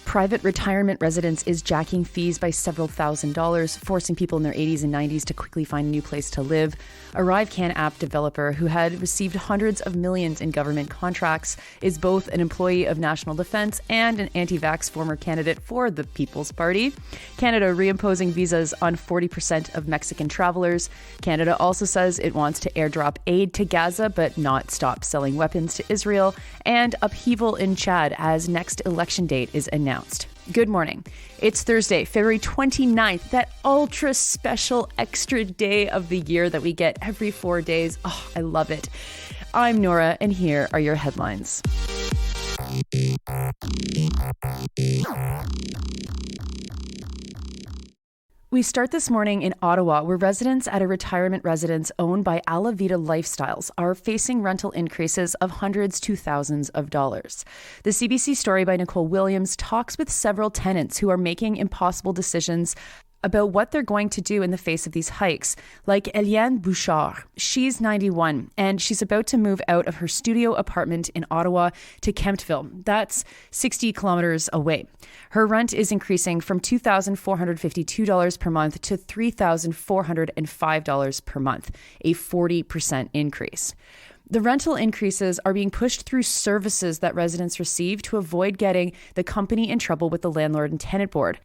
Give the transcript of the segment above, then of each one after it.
Private retirement residence is jacking fees by several $1,000s, forcing people in their 80s and 90s to quickly find a new place to live. ArriveCan app developer, who had received hundreds of millions in government contracts, is both an employee of National Defense and an anti-vax former candidate for the People's Party. Canada reimposing visas on 40% of Mexican travelers. Canada also says it wants to airdrop aid to Gaza but not stop selling weapons to Israel. And upheaval in Chad as next election date is announced. Good morning. It's Thursday, February 29th, that ultra special extra day of the year that we get every 4 days. Oh, I love it. I'm Nora, and here are your headlines. We start this morning in Ottawa, where residents at a retirement residence owned by Alavida Lifestyles are facing rental increases of hundreds to thousands of dollars. The CBC story by Nicole Williams talks with several tenants who are making impossible decisions about what they're going to do in the face of these hikes, like Eliane Bouchard. She's 91, and she's about to move out of her studio apartment in Ottawa to Kemptville. That's 60 kilometers away. Her rent is increasing from $2,452 per month to $3,405 per month, a 40% increase. The rental increases are being pushed through services that residents receive to avoid getting the company in trouble with the landlord and tenant board.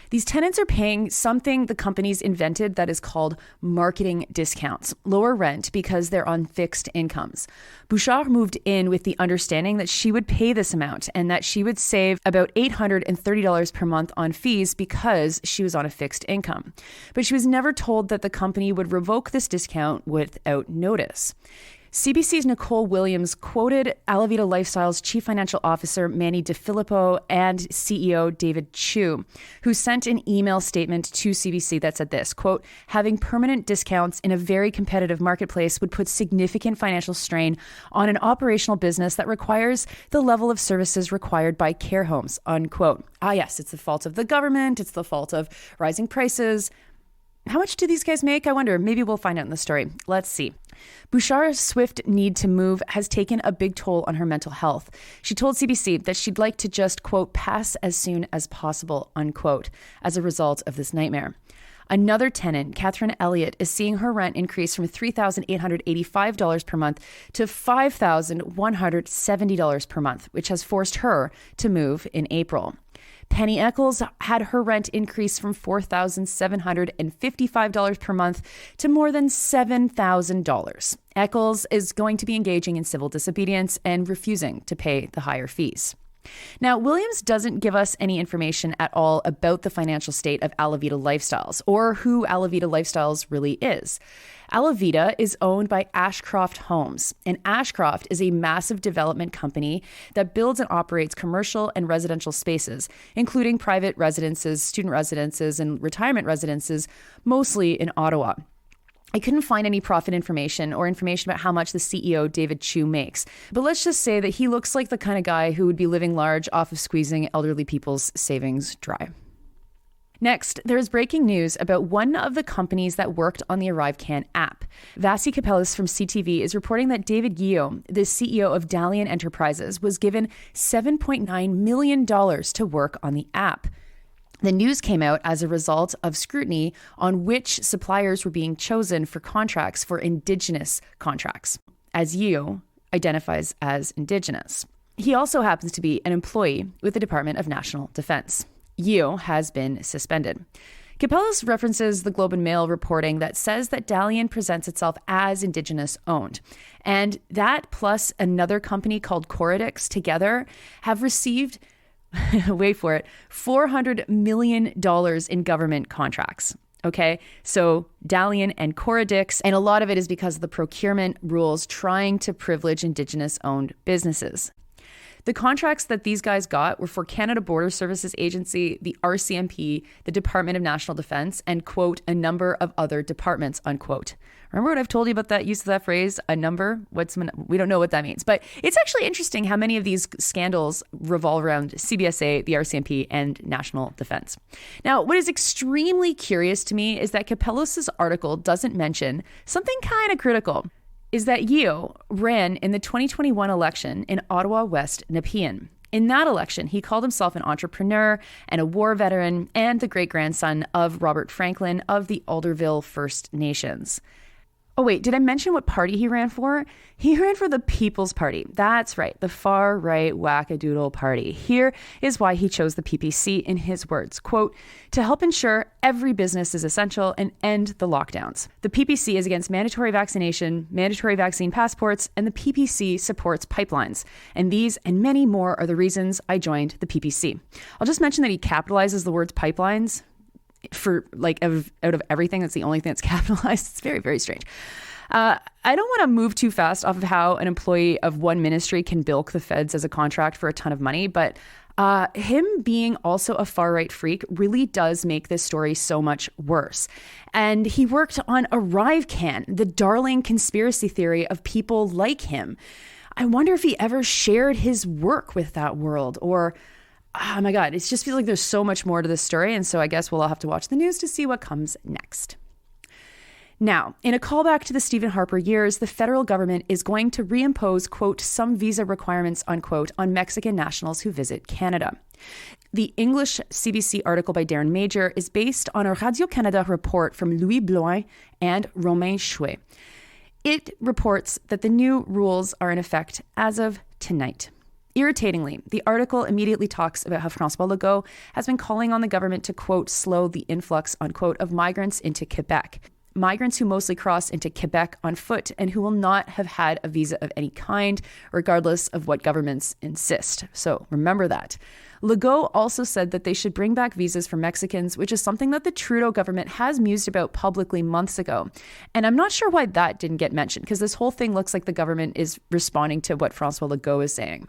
These tenants are paying something the companies invented that is called marketing discounts, lower rent because they're on fixed incomes. Bouchard moved in with the understanding that she would pay this amount and that she would save about $830 per month on fees because she was on a fixed income. But she was never told that the company would revoke this discount without notice. CBC's Nicole Williams quoted Alavida Lifestyle's Chief Financial Officer Manny DeFilippo and CEO David Chu, who sent an email statement to CBC that said this, quote, having permanent discounts in a very competitive marketplace would put significant financial strain on an operational business that requires the level of services required by care homes, unquote. Ah, yes, it's the fault of the government. It's the fault of rising prices. How much do these guys make? I wonder. Maybe we'll find out in the story. Let's see. Bouchard's swift need to move has taken a big toll on her mental health. She told CBC that she'd like to just, quote, pass as soon as possible, unquote, as a result of this nightmare. Another tenant, Catherine Elliott, is seeing her rent increase from $3,885 per month to $5,170 per month, which has forced her to move in April. Penny Eccles had her rent increase from $4,755 per month to more than $7,000. Eccles is going to be engaging in civil disobedience and refusing to pay the higher fees. Now, Williams doesn't give us any information at all about the financial state of Alavida Lifestyles or who Alavida Lifestyles really is. Alavida is owned by Ashcroft Homes, and Ashcroft is a massive development company that builds and operates commercial and residential spaces, including private residences, student residences, and retirement residences, mostly in Ottawa. I couldn't find any profit information or information about how much the CEO, David Chu, makes. But let's just say that he looks like the kind of guy who would be living large off of squeezing elderly people's savings dry. Next, there is breaking news about one of the companies that worked on the ArriveCan app. Vasi Kapelis from CTV is reporting that David Yeo, the CEO of Dalian Enterprises, was given $7.9 million to work on the app. The news came out as a result of scrutiny on which suppliers were being chosen for contracts for Indigenous contracts, as Yeo identifies as Indigenous. He also happens to be an employee with the Department of National Defense. Yeo has been suspended. Kapelis references the Globe and Mail reporting that says that Dalian presents itself as Indigenous owned. And that plus another company called Coradix together have received, wait for it, $400 million in government contracts. Okay, so Dalian and Coradix, and a lot of it is because of the procurement rules trying to privilege Indigenous owned businesses. The contracts that these guys got were for Canada Border Services Agency, the RCMP, the Department of National Defense, and, quote, a number of other departments, unquote. Remember what I've told you about that use of that phrase, a number? We don't know what that means. But it's actually interesting how many of these scandals revolve around CBSA, the RCMP, and National Defense. Now, what is extremely curious to me is that Capellos' article doesn't mention something kind of critical, is that Yeo ran in the 2021 election in Ottawa West Nepean. In that election, he called himself an entrepreneur and a war veteran and the great-grandson of Robert Franklin of the Alderville First Nations. Oh, wait, did I mention what party he ran for? He ran for the People's Party. That's right, the far-right wackadoodle party. Here is why he chose the PPC in his words, quote, to help ensure every business is essential and end the lockdowns. The PPC is against mandatory vaccination, mandatory vaccine passports, and the PPC supports pipelines. And these and many more are the reasons I joined the PPC. I'll just mention that he capitalizes the words pipelines for out of everything. That's the only thing that's capitalized. It's very, very strange. I don't want to move too fast off of how an employee of one ministry can bilk the feds as a contract for a ton of money, but him being also a far-right freak really does make this story so much worse. And he worked on ArriveCan, the darling conspiracy theory of people like him. I wonder if he ever shared his work with that world, or oh my God, it just feels like there's so much more to this story. And so I guess we'll all have to watch the news to see what comes next. Now, in a callback to the Stephen Harper years, the federal government is going to reimpose, quote, some visa requirements, unquote, on Mexican nationals who visit Canada. The English CBC article by Darren Major is based on a Radio-Canada report from Louis Bloin and Romain Chouet. It reports that the new rules are in effect as of tonight. Irritatingly, the article immediately talks about how François Legault has been calling on the government to, quote, slow the influx, unquote, of migrants into Quebec. Migrants who mostly cross into Quebec on foot and who will not have had a visa of any kind, regardless of what governments insist. So remember that. Legault also said that they should bring back visas for Mexicans, which is something that the Trudeau government has mused about publicly months ago. And I'm not sure why that didn't get mentioned, because this whole thing looks like the government is responding to what François Legault is saying.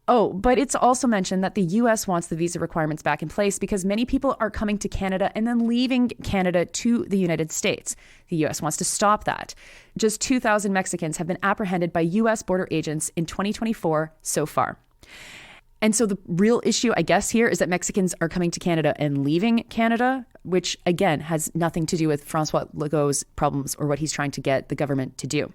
Oh, but it's also mentioned that the U.S. wants the visa requirements back in place because many people are coming to Canada and then leaving Canada to the United States. The U.S. wants to stop that. Just 2,000 Mexicans have been apprehended by U.S. border agents in 2024 so far. And so the real issue, I guess, here is that Mexicans are coming to Canada and leaving Canada, which, again, has nothing to do with François Legault's problems or what he's trying to get the government to do.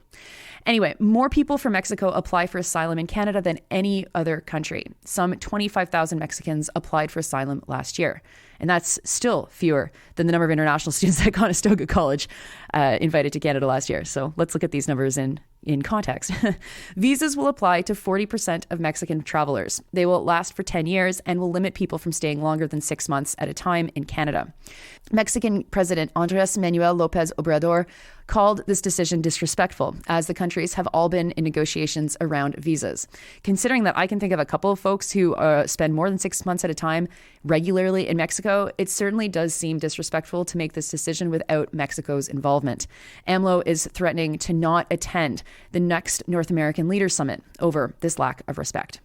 Anyway, more people from Mexico apply for asylum in Canada than any other country. Some 25,000 Mexicans applied for asylum last year. And that's still fewer than the number of international students that Conestoga College invited to Canada last year. So let's look at these numbers in context. Visas will apply to 40% of Mexican travelers. They will last for 10 years and will limit people from staying longer than 6 months at a time in Canada. Mexican President Andrés Manuel López Obrador called this decision disrespectful, as the countries have all been in negotiations around visas. Considering that I can think of a couple of folks who spend more than 6 months at a time regularly in Mexico, it certainly does seem disrespectful to make this decision without Mexico's involvement. AMLO is threatening to not attend the next North American Leaders Summit over this lack of respect.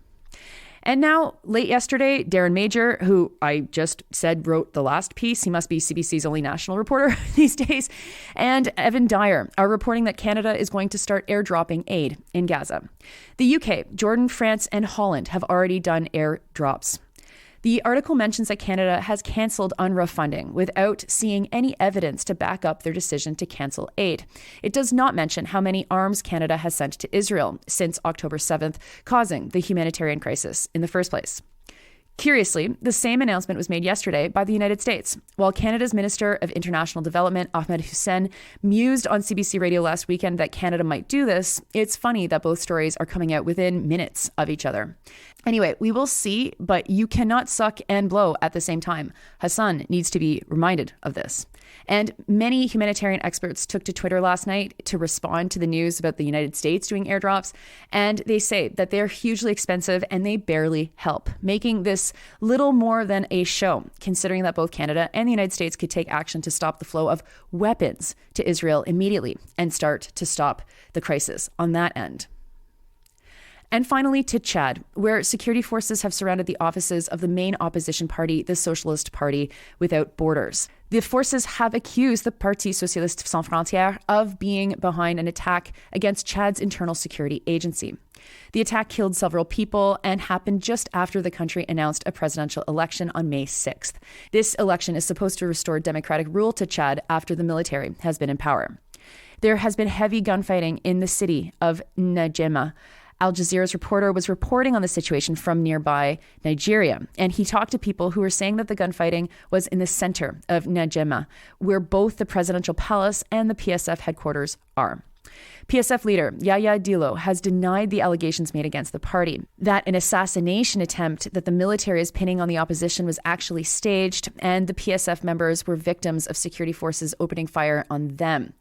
And now, late yesterday, Darren Major, who I just said wrote the last piece, he must be CBC's only national reporter these days, and Evan Dyer are reporting that Canada is going to start airdropping aid in Gaza. The UK, Jordan, France, and Holland have already done airdrops. The article mentions that Canada has cancelled UNRWA funding without seeing any evidence to back up their decision to cancel aid. It does not mention how many arms Canada has sent to Israel since October 7th, causing the humanitarian crisis in the first place. Curiously, the same announcement was made yesterday by the United States. While Canada's Minister of International Development, Ahmed Hussein, mused on CBC Radio last weekend that Canada might do this, it's funny that both stories are coming out within minutes of each other. Anyway, we will see, but you cannot suck and blow at the same time. Hassan needs to be reminded of this. And many humanitarian experts took to Twitter last night to respond to the news about the United States doing airdrops. And they say that they're hugely expensive and they barely help, making this little more than a show, considering that both Canada and the United States could take action to stop the flow of weapons to Israel immediately and start to stop the crisis on that end. And finally, to Chad, where security forces have surrounded the offices of the main opposition party, the Socialist Party Without Borders. The forces have accused the Parti Socialiste Sans Frontières of being behind an attack against Chad's internal security agency. The attack killed several people and happened just after the country announced a presidential election on May 6th. This election is supposed to restore democratic rule to Chad after the military has been in power. There has been heavy gunfighting in the city of N'Djamena. Al Jazeera's reporter was reporting on the situation from nearby Nigeria, and he talked to people who were saying that the gunfighting was in the center of N'Djamena, where both the presidential palace and the PSF headquarters are. PSF leader Yahya Dillo has denied the allegations made against the party, that an assassination attempt that the military is pinning on the opposition was actually staged, and the PSF members were victims of security forces opening fire on them.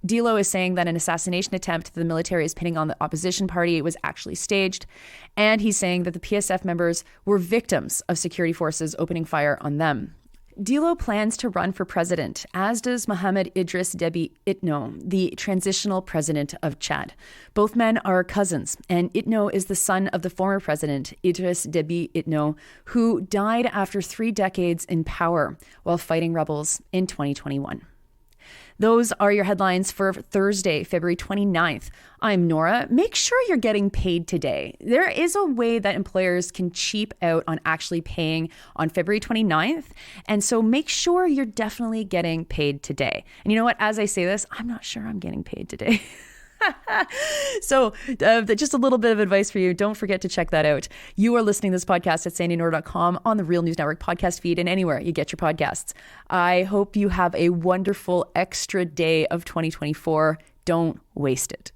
Dillo is saying that an assassination attempt that the military is pinning on the opposition party was actually staged, and he's saying that the PSF members were victims of security forces opening fire on them. Dillo plans to run for president, as does Mohamed Idriss Déby Itno, the transitional president of Chad. Both men are cousins, and Itno is the son of the former president, Idriss Déby Itno, who died after 3 decades in power while fighting rebels in 2021. Those are your headlines for Thursday, February 29th. I'm Nora. Make sure you're getting paid today. There is a way that employers can cheap out on actually paying on February 29th. And so make sure you're definitely getting paid today. And you know what? As I say this, I'm not sure I'm getting paid today. So just a little bit of advice for you. Don't forget to check that out. You are listening to this podcast at sandynora.com, on the Real News Network podcast feed, and anywhere you get your podcasts. I hope you have a wonderful extra day of 2024. Don't waste it.